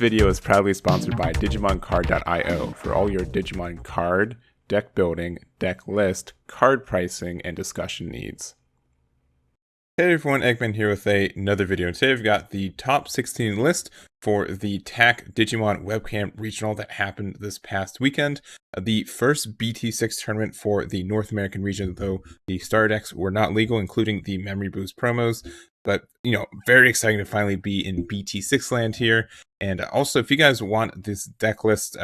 video is proudly sponsored by DigimonCard.io for all your Digimon card, deck building, deck list, card pricing, and discussion needs. Hey everyone, Egman here with another video. Today we've got the top 16 list for the TAC Digimon Webcam Regional that happened this past weekend. The first BT6 tournament for the North American region, though the starter decks were not legal, including the Memory Boost promos. But, you know, very exciting to finally be in BT6 land here. And also, if you guys want this deck list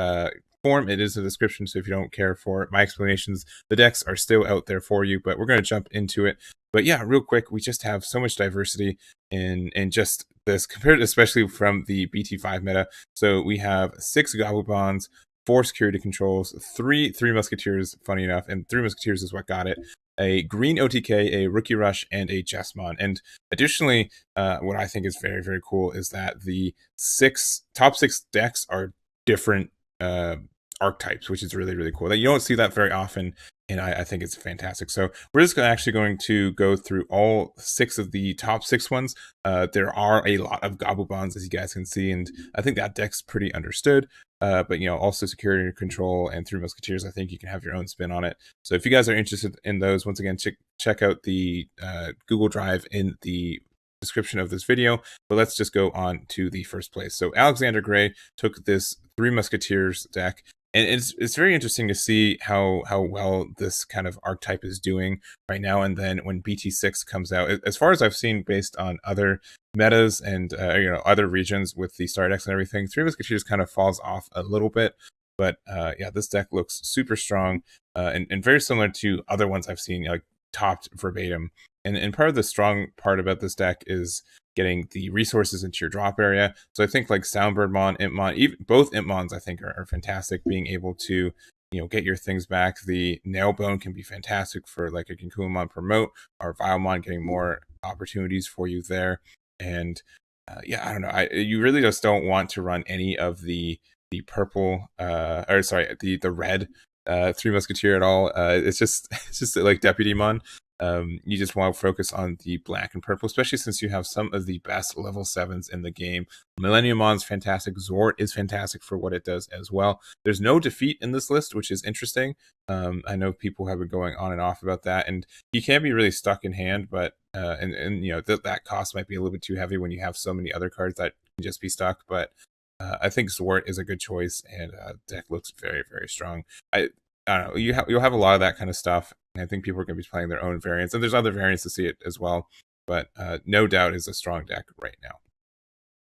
form, it is in the description, so if you don't care for my explanations, the decks are still out there for you, but we're going to jump into it. But yeah, real quick, we just have so much diversity in just this, compared especially from the BT5 meta. So we have 6 Gobble Bonds, 4 security controls, 3 Musketeers, funny enough, and 3 Musketeers is what got it. A green OTK, a Rookie Rush, and a Jesmon. And additionally, what I think is very, very cool is that the top 6 decks are different archetypes, which is really, really cool. You don't see that very often, and I think it's fantastic. So we're just actually going to go through all 6 of the top 6 ones. There are a lot of Gobble Bonds, as you guys can see, and I think that deck's pretty understood. But, you know, also security control and 3 Musketeers, I think you can have your own spin on it. So if you guys are interested in those, once again, check out the Google Drive in the description of this video. But let's just go on to the first place. So Alexander Gray took this 3 Musketeers deck. And it's very interesting to see how well this kind of archetype is doing right now. And then when BT6 comes out, as far as I've seen based on other metas and you know, other regions with the star decks and everything, 3 Musketeers kind of falls off a little bit. But yeah, this deck looks super strong and very similar to other ones I've seen, like topped verbatim. And part of the strong part about this deck is getting the resources into your drop area. So I think like Soundbirdmon, Impmon, even both Impmons I think are fantastic. Being able to, you know, get your things back. The Nailbone can be fantastic for like a Kinkuamon promote, or Vilemon getting more opportunities for you there. And yeah, I don't know. You really just don't want to run any of the purple or sorry, the red 3 Musketeer at all. It's just like Deputymon. You just want to focus on the black and purple, especially since you have some of the best level 7s in the game. Millenniumon's fantastic. Zort is fantastic for what it does as well. There's no defeat in this list, which is interesting. I know people have been going on and off about that, and he can be really stuck in hand, but and you know that cost might be a little bit too heavy when you have so many other cards that can just be stuck. But I think Zort is a good choice, and deck looks very, very strong. I don't know. You'll have a lot of that kind of stuff. I think people are going to be playing their own variants, and there's other variants to see it as well. But no doubt is a strong deck right now.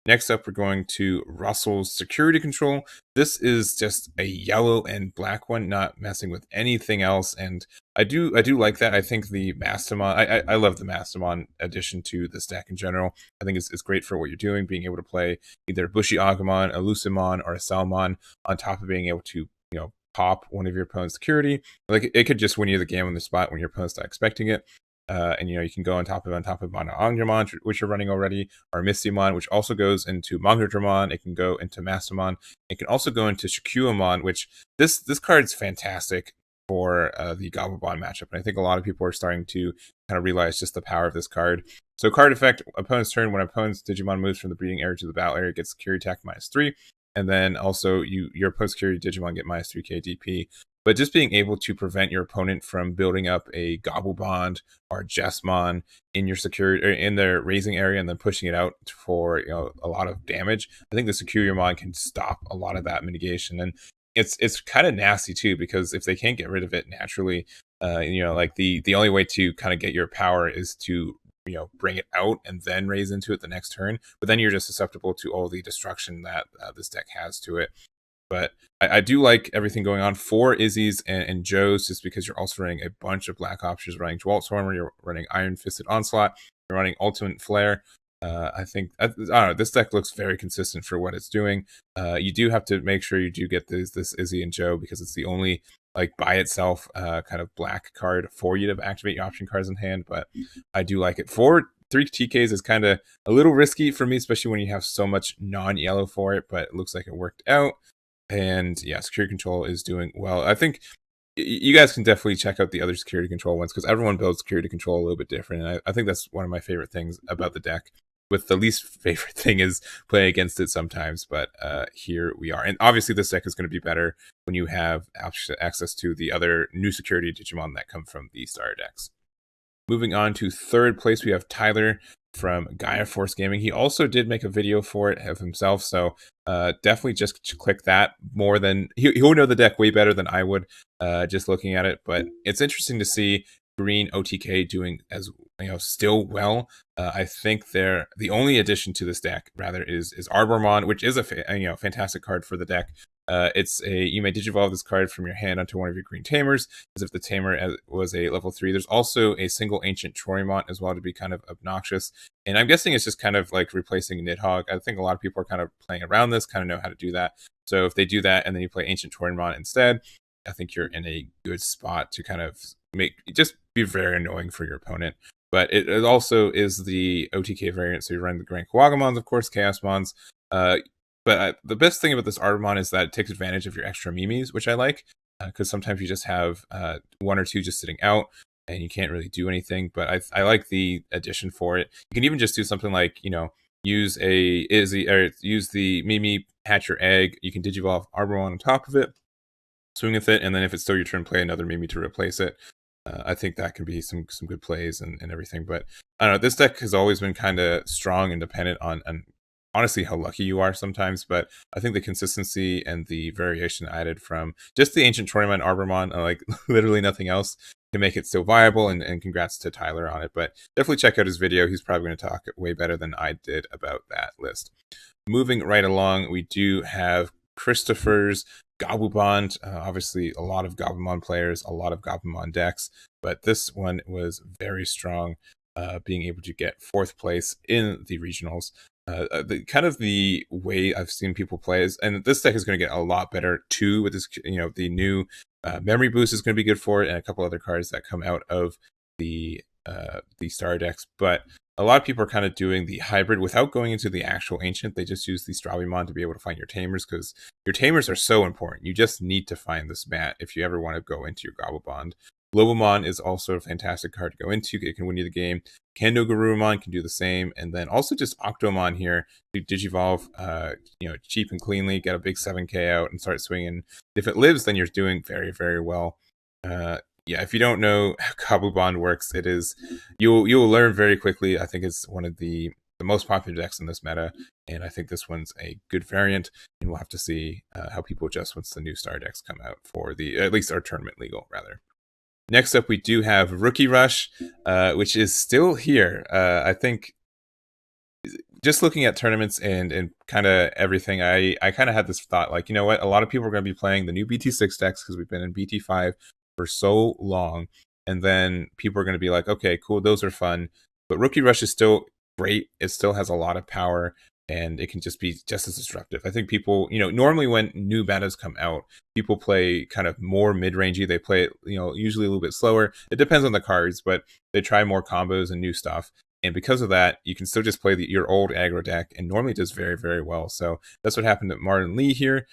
Next up, we're going to Russell's Security Control. This is just a yellow and black one, not messing with anything else. And I do like that. I think the Mastamon, I love the Mastamon addition to this deck in general. I think it's great for what you're doing, being able to play either Bushy Agumon, a Lucimon, or a Salmon, on top of being able to, you know, pop one of your opponent's security. Like it could just win you the game on the spot when your opponent's not expecting it. And you know, you can go on top of Aandroidd, which you're running already, or Mistymon, which also goes into Mangudramon. It can go into Mastamon. It can also go into Shikuamon, which this card's fantastic for the Gobblebond matchup. And I think a lot of people are starting to kind of realize just the power of this card. So card effect, opponent's turn, when opponent's Digimon moves from the breeding area to the battle area, it gets security attack -3. And then also your opponent's security Digimon get -3k DP. But just being able to prevent your opponent from building up a Gobble Bond or Jesmon in your security, or in their raising area, and then pushing it out for, you know, a lot of damage, I think the Securiamon can stop a lot of that mitigation. And it's kind of nasty too, because if they can't get rid of it naturally, you know, like the only way to kind of get your power is to, you know, bring it out and then raise into it the next turn. But then you're just susceptible to all the destruction that this deck has to it. But I do like everything going on for Izzy's and Joe's, just because you're also running a bunch of black options. You're running Dwaltstormer, you're running Iron Fisted Onslaught, you're running Ultimate Flare. I think, I don't know, this deck looks very consistent for what it's doing. You do have to make sure you do get this Izzy and Joe, because it's the only, like, by itself kind of black card for you to activate your option cards in hand. But I do like it. For 3 TKs is kind of a little risky for me, especially when you have so much non-yellow for it, but it looks like it worked out. And yeah, security control is doing well. I think you guys can definitely check out the other security control ones, because everyone builds security control a little bit different. And I think that's one of my favorite things about the deck. with the least favorite thing is playing against it sometimes, but here we are. And obviously this deck is going to be better when you have access to the other new security Digimon that come from the starter decks. Moving on to third place, we have Tyler from Gaia Force Gaming. He also did make a video for it of himself, so definitely just click that. More than he'll know the deck way better than I would, just looking at it. But it's interesting to see green OTK doing as still well. I think the only addition to this deck rather is Arbormon, which is a fantastic card for the deck. You may digivolve this card from your hand onto one of your green tamers, as if the tamer was a level 3. There's also a single ancient Troymont as well to be kind of obnoxious. And I'm guessing it's just kind of like replacing Nidhogg. I think a lot of people are kind of playing around this, kind of know how to do that. So if they do that and then you play ancient Troymont instead, I think you're in a good spot to kind of just be very annoying for your opponent. But it also is the OTK variant, so you run the Grand Kawagamons, of course, Chaosmons. But the best thing about this Arbomon is that it takes advantage of your extra Mimis, which I like, because sometimes you just have one or two just sitting out, and you can't really do anything. But I like the addition for it. You can even just do something like, use the Mimi, hatch your egg. You can digivolve Arbomon on top of it, swing with it, and then if it's still your turn, play another Mimi to replace it. I think that can be some good plays and everything. But I don't know, this deck has always been kind of strong and dependent on honestly how lucky you are sometimes. But I think the consistency and the variation added from just the ancient Troymon Arbormon, like literally nothing else, can make it still viable. And congrats to Tyler on it. But definitely check out his video. He's probably going to talk way better than I did about that list. Moving right along, we do have Christopher's Gobble. Obviously a lot of Gobblemon players, a lot of Gobblemon decks, but this one was very strong, being able to get 4th place in the regionals. The way I've seen people play is, and this deck is going to get a lot better too with this, the new memory boost is going to be good for it, and a couple other cards that come out of the star decks. But a lot of people are kind of doing the hybrid without going into the actual ancient. They just use the Strawbymon to be able to find your tamers, because your tamers are so important. You just need to find this mat if you ever want to go into your Gobblebond. Globomon is also a fantastic card to go into. It can win you the game. Kendo Garurumon can do the same. And then also just Octomon here to digivolve, cheap and cleanly, get a big 7k out and start swinging. If it lives, then you're doing very, very well. If you don't know how Gobblebond works, you'll learn very quickly. I think it's one of the most popular decks in this meta, and I think this one's a good variant, and we'll have to see how people adjust once the new star decks come out for at least our tournament legal, rather. Next up, we do have Rookie Rush, which is still here. I think just looking at tournaments and kind of everything, I kind of had this thought, like, you know what, a lot of people are going to be playing the new BT6 decks because we've been in BT5 for so long, and then people are going to be like, okay, cool, those are fun, but Rookie Rush is still great. It still has a lot of power, and it can just be just as disruptive. I think people, normally when new metas come out, people play kind of more mid-rangey. They play it, usually a little bit slower. It depends on the cards, but they try more combos and new stuff. And because of that, you can still just play your old aggro deck, and normally it does very, very well. So that's what happened to Martin Lee here.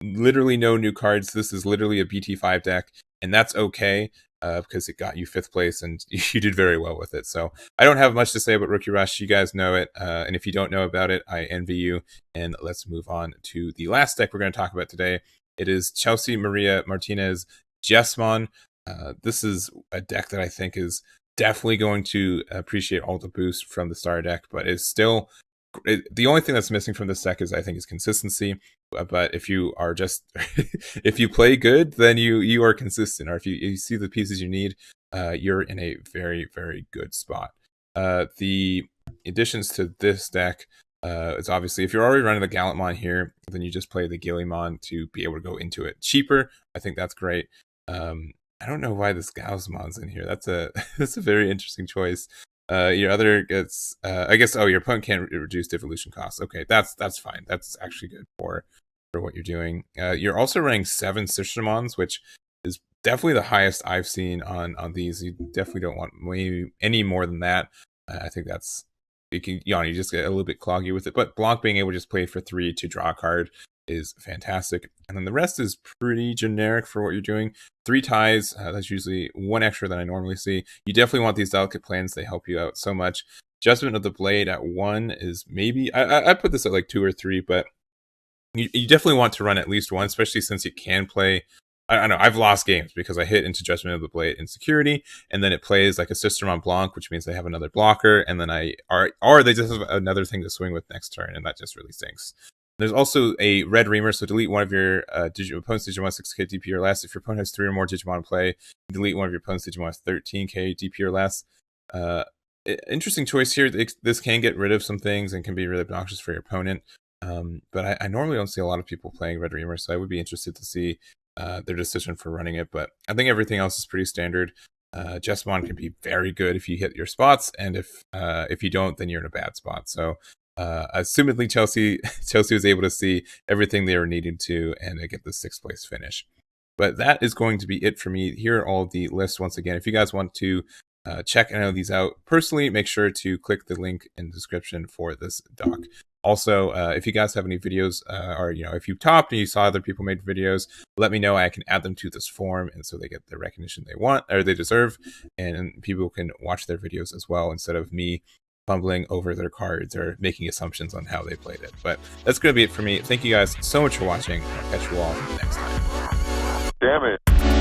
Literally no new cards. This is literally a BT5 deck, and that's okay. Because it got you 5th place and you did very well with it. So I don't have much to say about Rookie Rush. You guys know it. And if you don't know about it, I envy you. And let's move on to the last deck we're going to talk about today. It is Chelsea Maria Martinez Jesmon. This is a deck that I think is definitely going to appreciate all the boost from the star deck, but it's still... the only thing that's missing from this deck is, I think, is consistency. But if you are just if you play good, then you are consistent, or if you see the pieces you need, you're in a very, very good spot. The additions to this deck, it's obviously, if you're already running the Gallantmon here, then you just play the Gillymon to be able to go into it cheaper. I think that's great. I don't know why this Gaussmon's in here. That's a very interesting choice. Your other gets, I guess, your opponent can't reduce devolution costs. Okay, that's fine. That's actually good for what you're doing. You're also running 7 Sistermons, which is definitely the highest I've seen on these. You definitely don't want any more than that. I think you just get a little bit cloggy with it. But Blanc being able to just play for 3 to draw a card is fantastic. And then the rest is pretty generic for what you're doing. 3 ties, that's usually 1 extra than I normally see. You definitely want these delicate plans. They help you out so much. Jesmon of the Blade at 1 is maybe, I put this at like 2 or 3, but you definitely want to run at least 1, especially since you can play. I know I've lost games because I hit into Jesmon of the Blade in security, and then it plays like a Sister Mont Blanc, which means they have another blocker, and then or they just have another thing to swing with next turn, and that just really stinks. There's also a red Reamer, so delete one of your opponent's Digimon 6k DP or less. If your opponent has 3 or more Digimon in play, delete one of your opponent's Digimon with 13k DP or less. Interesting choice here. This can get rid of some things and can be really obnoxious for your opponent. But I normally don't see a lot of people playing red Reamer, so I would be interested to see their decision for running it. But I think everything else is pretty standard. Jesmon can be very good if you hit your spots, and if you don't, then you're in a bad spot. So assumedly Chelsea was able to see everything they were needing to and get the 6th place finish. But that is going to be it for me. Here are all the lists once again. If you guys want to check any of these out personally, make sure to click the link in the description for this doc. Also, if you guys have any videos, or if you topped and you saw other people made videos, let me know. I can add them to this form, and so they get the recognition they want or they deserve, and people can watch their videos as well instead of me fumbling over their cards or making assumptions on how they played it. But that's going to be it for me. Thank you guys so much for watching. I'll catch you all next time. Damn it.